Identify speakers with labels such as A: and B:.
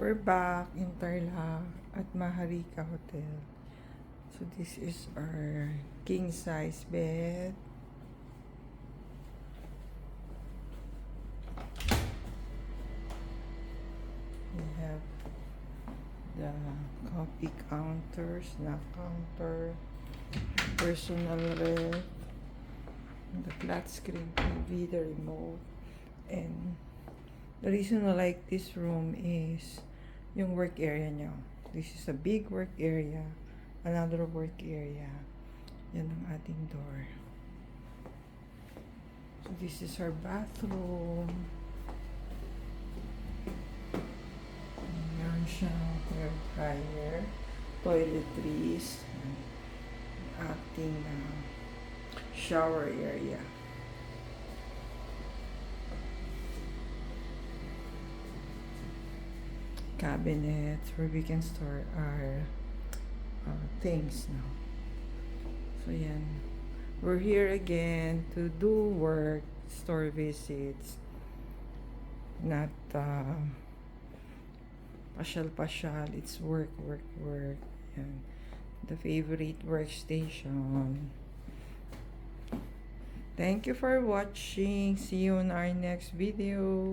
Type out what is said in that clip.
A: We're back in Tarlac at Maharika Hotel. So this is our king size bed. We have the coffee counter, snack counter, personal ref, the flat screen TV, the remote, and the reason I like this room is yung work area niya. This is a big work area, another work area. Yan ang ating door. So this is our bathroom. Meron siyang hair dryer, toiletries, ating shower area. Cabinets where we can store our things now. So yan, we're here again to do work, store visits, not pasyal. It's work. Yan. The favorite workstation. Thank you for watching. See you in our next video.